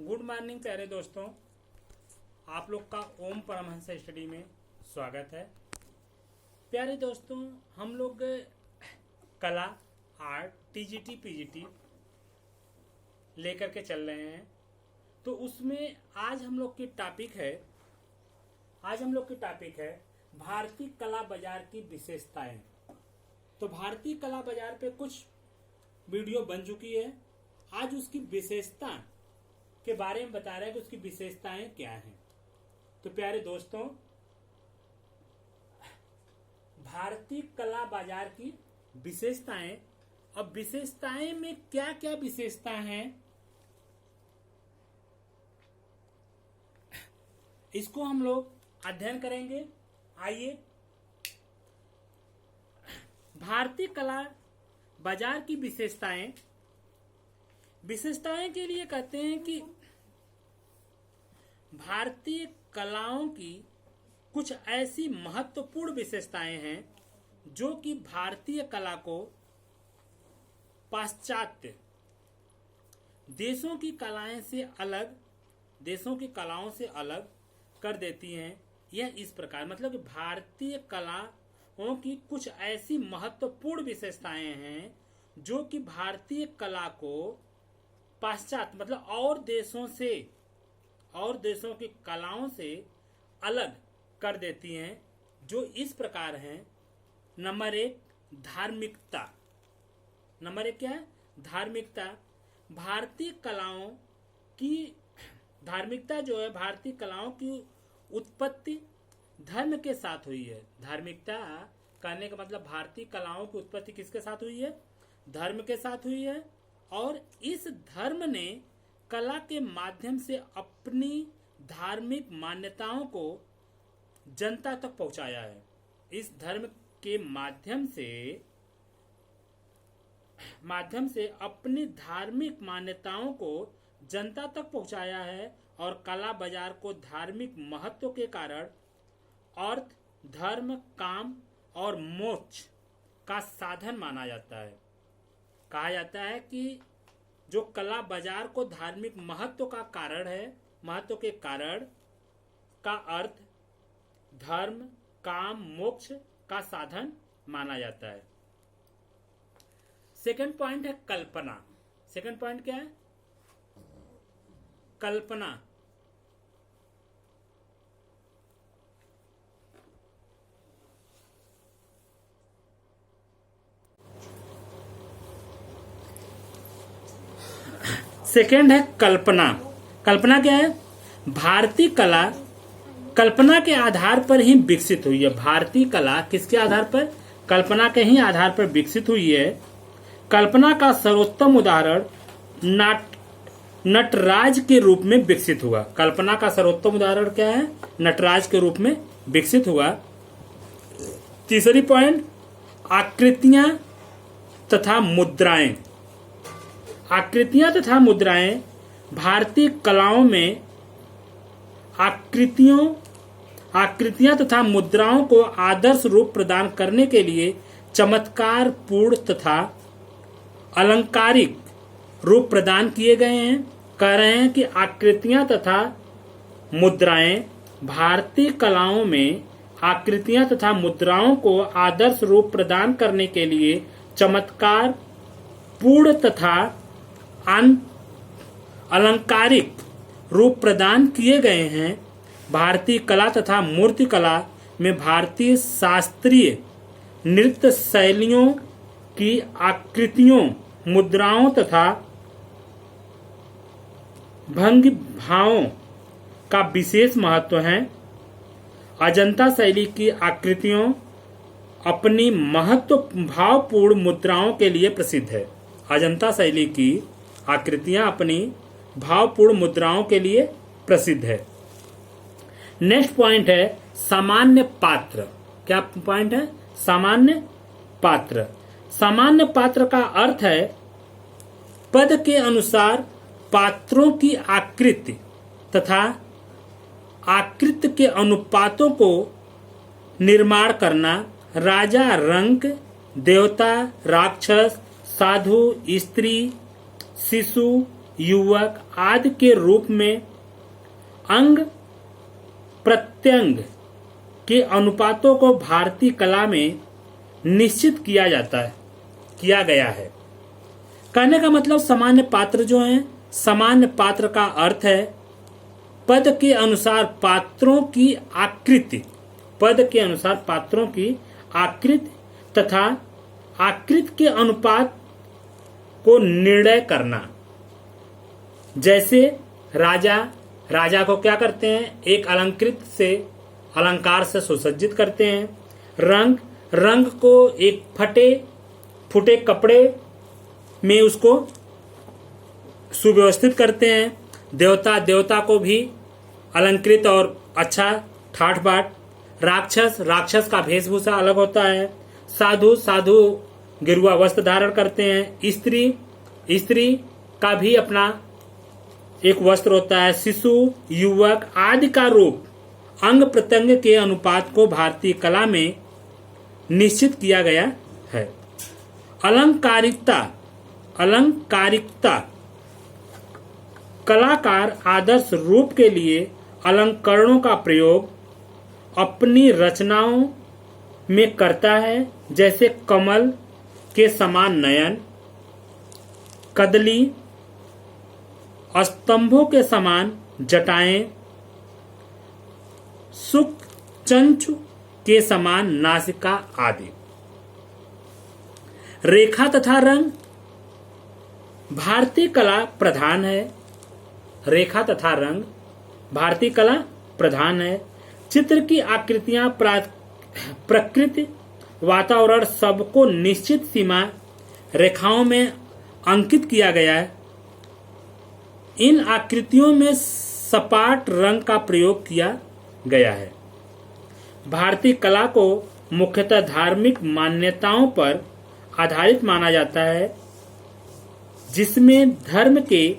Good morning प्यारे दोस्तों, आप लोग का ओम परमहंस स्टडी में स्वागत है। प्यारे दोस्तों, हम लोग कला, आर्ट, टीजीटी, पीजीटी लेकर के चल रहे हैं। तो उसमें आज हम लोग की टॉपिक है भारतीय कला बाजार की विशेषताएं। तो भारतीय कला बाजार पे कुछ वीडियो बन चुकी है। आज उसकी विशेषता के बारे में बता रहा है कि उसकी विशेषताएं क्या हैं। तो प्यारे दोस्तों, भारतीय कला बाजार की विशेषताएं। अब विशेषताएं में क्या क्या विशेषता हैं, इसको हम लोग अध्ययन करेंगे। आइए, भारतीय कला बाजार की विशेषताएं के लिए कहते हैं कि भारतीय कलाओं की कुछ ऐसी महत्वपूर्ण विशेषताएं हैं जो कि भारतीय कला को पाश्चात्य देशों की कलाओं से अलग कर देती हैं। यह इस प्रकार, मतलब कि भारतीय कलाओं की कुछ ऐसी महत्वपूर्ण विशेषताएं हैं जो कि भारतीय कला को पाश्चात्य मतलब और देशों की कलाओं से अलग कर देती हैं, जो इस प्रकार हैं। नंबर 1, धार्मिकता। नंबर 1 क्या है? धार्मिकता। भारतीय कलाओं की धार्मिकता जो है, भारतीय कलाओं की उत्पत्ति धर्म के साथ हुई है। धार्मिकता कहने का मतलब भारतीय कलाओं की उत्पत्ति किसके साथ हुई है? धर्म के साथ हुई है। और इस धर्म ने कला के माध्यम से अपनी धार्मिक मान्यताओं को जनता तक पहुंचाया है। इस धर्म के माध्यम से अपनी धार्मिक मान्यताओं को जनता तक पहुंचाया है। और कला बाजार को धार्मिक महत्व के कारण अर्थ, धर्म, काम और मोक्ष का साधन माना जाता है। कहा जाता है कि जो कला बाजार को धार्मिक महत्व का कारण है, महत्व के कारण का अर्थ, धर्म, काम, मोक्ष का साधन माना जाता है। सेकंड पॉइंट है कल्पना। सेकंड पॉइंट क्या है? कल्पना। सेकेंड है कल्पना। कल्पना क्या है? भारतीय कला कल्पना के आधार पर ही विकसित हुई है। भारतीय कला किसके आधार पर? कल्पना के ही आधार पर विकसित हुई है। कल्पना का सर्वोत्तम उदाहरण नटराज के रूप में विकसित हुआ। कल्पना का सर्वोत्तम उदाहरण क्या है? नटराज के रूप में विकसित हुआ। तीसरी पॉइंट, आकृतियां तथा मुद्राएं। आकृतियां तथा मुद्राएं भारतीय कलाओं में आकृतियां तथा मुद्राओं को आदर्श रूप प्रदान करने के लिए चमत्कार पूर्ण तथा अलंकारिक रूप प्रदान किए गए हैं। कह रहे हैं कि आकृतियां तथा मुद्राएं भारतीय कलाओं में आकृतियां तथा मुद्राओं को आदर्श रूप प्रदान करने के लिए चमत्कार पूर्ण तथा अलंकारिक रूप प्रदान किए गए हैं। भारतीय कला तथा मूर्ति कला में भारतीय शास्त्रीय नृत्य शैलियों की आकृतियों, मुद्राओं तथा भंगी भावों का विशेष महत्व है। अजंता शैली की आकृतियों अपनी महत्व भावपूर्ण मुद्राओं के लिए प्रसिद्ध है। अजंता शैली की आकृतियां अपनी भावपूर्ण मुद्राओं के लिए प्रसिद्ध है। नेक्स्ट पॉइंट है सामान्य पात्र। क्या पॉइंट है? सामान्य पात्र। सामान्य पात्र का अर्थ है पद के अनुसार पात्रों की आकृति तथा आकृति के अनुपातों को निर्माण करना। राजा, रंक, देवता, राक्षस, साधु, स्त्री, शिशु, युवक आदि के रूप में अंग प्रत्यंग के अनुपातों को भारतीय कला में निश्चित किया गया है। कहने का मतलब सामान्य पात्र जो हैं, सामान्य पात्र का अर्थ है पद के अनुसार पात्रों की आकृति, पद के अनुसार पात्रों की आकृति तथा आकृति के अनुपात को निर्णय करना। जैसे राजा को क्या करते हैं, एक अलंकार से सुसज्जित करते हैं। रंग को एक फटे कपड़े में उसको सुव्यवस्थित करते हैं। देवता को भी अलंकृत और अच्छा ठाठ बाट। राक्षस का वेशभूषा अलग होता है। साधु गेरुआ वस्त्र धारण करते हैं। स्त्री का भी अपना एक वस्त्र होता है। शिशु, युवक आदि का रूप अंग प्रत्यंग के अनुपात को भारतीय कला में निश्चित किया गया है। अलंकारिकता कलाकार आदर्श रूप के लिए अलंकरणों का प्रयोग अपनी रचनाओं में करता है, जैसे कमल के समान नयन, कदली, स्तंभों के समान जटाएं, सुख चंचु के समान नासिका आदि। रेखा तथा रंग भारतीय कला प्रधान है। रेखा तथा रंग भारतीय कला प्रधान है। चित्र की आकृतियां, प्रकृति, वातावरण सबको निश्चित सीमा रेखाओं में अंकित किया गया है। इन आकृतियों में सपाट रंग का प्रयोग किया गया है। भारतीय कला को मुख्यतः धार्मिक मान्यताओं पर आधारित माना जाता है, जिसमें धर्म के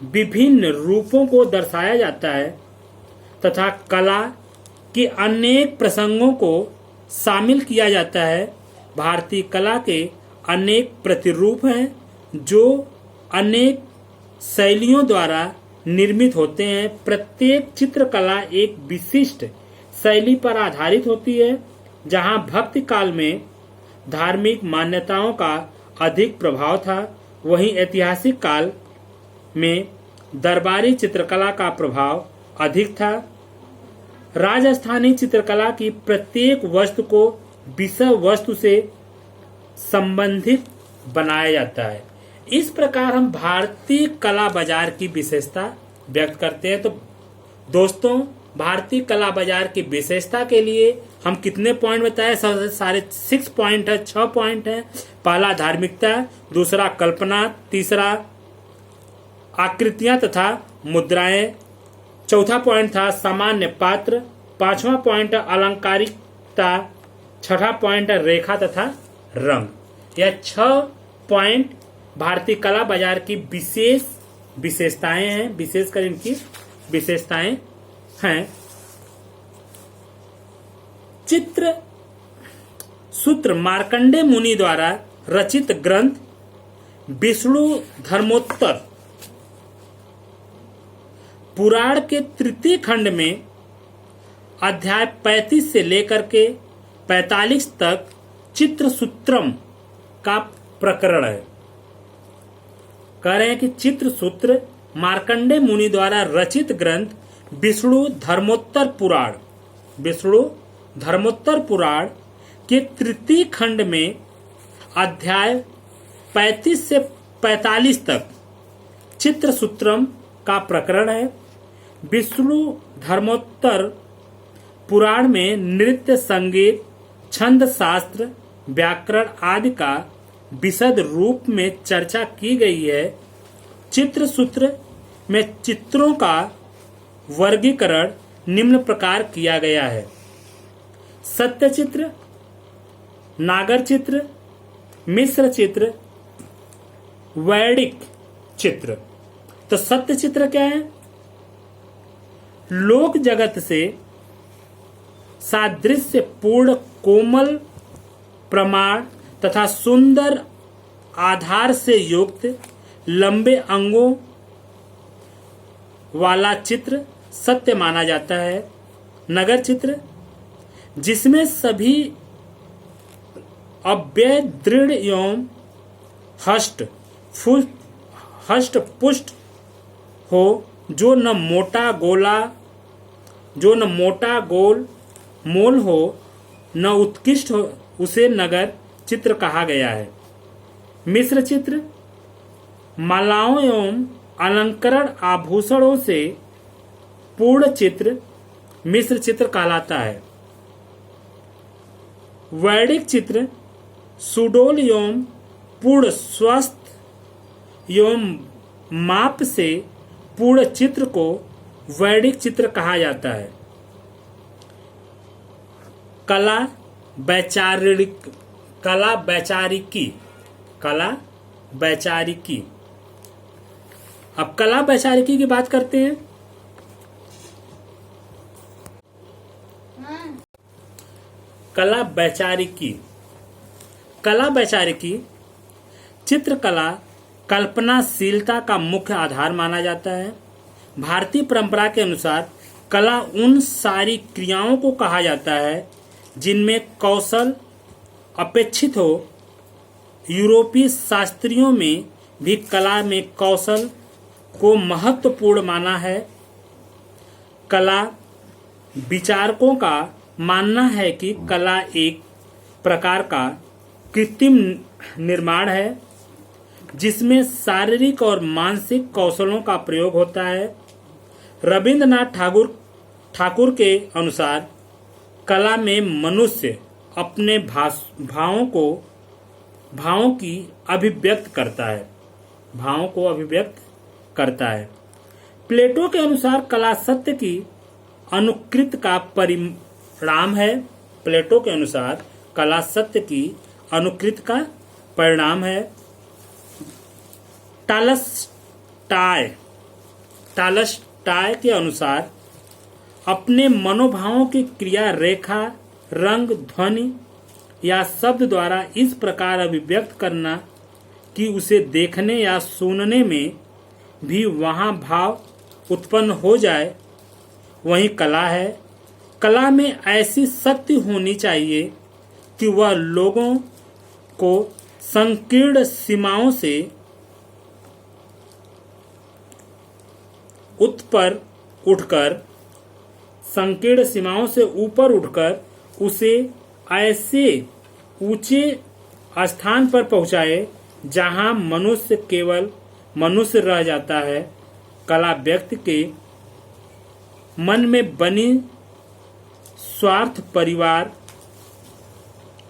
विभिन्न रूपों को दर्शाया जाता है तथा कला के अनेक प्रसंगों को शामिल किया जाता है। भारतीय कला के अनेक प्रतिरूप हैं जो अनेक शैलियों द्वारा निर्मित होते हैं। प्रत्येक चित्रकला एक विशिष्ट शैली पर आधारित होती है। जहां भक्ति काल में धार्मिक मान्यताओं का अधिक प्रभाव था, वहीं ऐतिहासिक काल में दरबारी चित्रकला का प्रभाव अधिक था। राजस्थानी चित्रकला की प्रत्येक वस्तु को विषय वस्तु से संबंधित बनाया जाता है। इस प्रकार हम भारतीय कला बाजार की विशेषता व्यक्त करते हैं। तो दोस्तों, भारतीय कला बाजार की विशेषता के लिए हम कितने पॉइंट बताए? सारे 6 पॉइंट है, 6 पॉइंट है। पहला धार्मिकता, दूसरा कल्पना, तीसरा आकृतियां तथा मुद्राएं, चौथा पॉइंट था सामान्य पात्र, पांचवा पॉइंट अलंकारिकता, छठा पॉइंट रेखा तथा रंग। यह 6 पॉइंट भारतीय कला बाजार की विशेषताएं हैं, विशेषकर इनकी विशेषताएं हैं। चित्र सूत्र मार्कंडेय मुनि द्वारा रचित ग्रंथ विष्णु धर्मोत्तर पुराण के तृतीय खंड में अध्याय 35 से लेकर के 45 तक चित्रसूत्रम का प्रकरण है। कह रहे हैं कि चित्रसूत्र मार्कंडेय मुनि द्वारा रचित ग्रंथ विष्णु धर्मोत्तर पुराण के तृतीय खंड में अध्याय 35 से 45 तक चित्रसूत्रम का प्रकरण है। विष्णु धर्मोत्तर पुराण में नृत्य, संगीत, छंद शास्त्र, व्याकरण आदि का विशद रूप में चर्चा की गई है। चित्रसूत्र में चित्रों का वर्गीकरण निम्न प्रकार किया गया है: सत्य चित्र, नागर चित्र, मिश्र चित्र, वैदिक चित्र। तो सत्य चित्र क्या है? लोक जगत से सादृश्य पूर्ण कोमल प्रमाण तथा सुंदर आधार से युक्त लंबे अंगों वाला चित्र सत्य माना जाता है। नगर चित्र जिसमें सभी अव्यय दृढ़ एवं हष्ट पुष्ट हो, जो न मोटा गोल मोल हो, न उत्कृष्ट हो, उसे नगर चित्र कहा गया है। मिश्र चित्र मालाओं एवं अलंकरण आभूषणों से पूर्ण चित्र मिश्र चित्र कहलाता है। वैदिक चित्र सुडोल एवं पूर्ण स्वस्थ एवं माप से पूर्ण चित्र को वैदिक चित्र कहा जाता है। कला वैचारिकी। अब कला वैचारिकी की बात करते हैं। कला वैचारिकी चित्रकला कल्पनाशीलता का मुख्य आधार माना जाता है। भारतीय परंपरा के अनुसार कला उन सारी क्रियाओं को कहा जाता है जिनमें कौशल अपेक्षित हो। यूरोपीय शास्त्रियों में भी कला में कौशल को महत्वपूर्ण माना है। कला विचारकों का मानना है कि कला एक प्रकार का कृत्रिम निर्माण है जिसमें शारीरिक और मानसिक कौशलों का प्रयोग होता है। रविंद्रनाथ ठाकुर के अनुसार कला में मनुष्य अपने भावों की अभिव्यक्त करता है। प्लेटो के अनुसार कला सत्य की अनुकृति का परिणाम है। प्लेटो के अनुसार कला सत्य की अनुकृति का परिणाम है। टालस्टाय के अनुसार अपने मनोभावों की क्रिया रेखा, रंग, ध्वनि या शब्द द्वारा इस प्रकार अभिव्यक्त करना कि उसे देखने या सुनने में भी वहाँ भाव उत्पन्न हो जाए, वही कला है। कला में ऐसी शक्ति होनी चाहिए कि वह लोगों को संकीर्ण सीमाओं से ऊपर उठकर उसे ऐसे ऊंचे स्थान पर पहुंचाए जहां मनुष्य केवल मनुष्य रह जाता है। कला व्यक्ति के मन में बनी स्वार्थ, परिवार,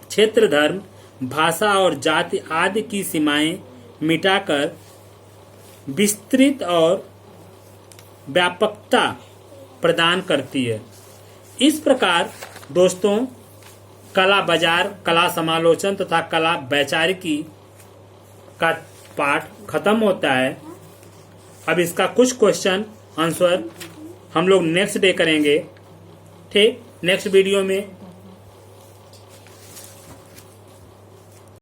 क्षेत्र, धर्म, भाषा और जाति आदि की सीमाएं मिटाकर विस्तृत और व्यापकता प्रदान करती है। इस प्रकार दोस्तों, कला बाजार, कला समालोचन तथा कला वैचारिकी का पाठ खत्म होता है। अब इसका कुछ क्वेश्चन आंसर हम लोग नेक्स्ट डे करेंगे। ठीक, नेक्स्ट वीडियो में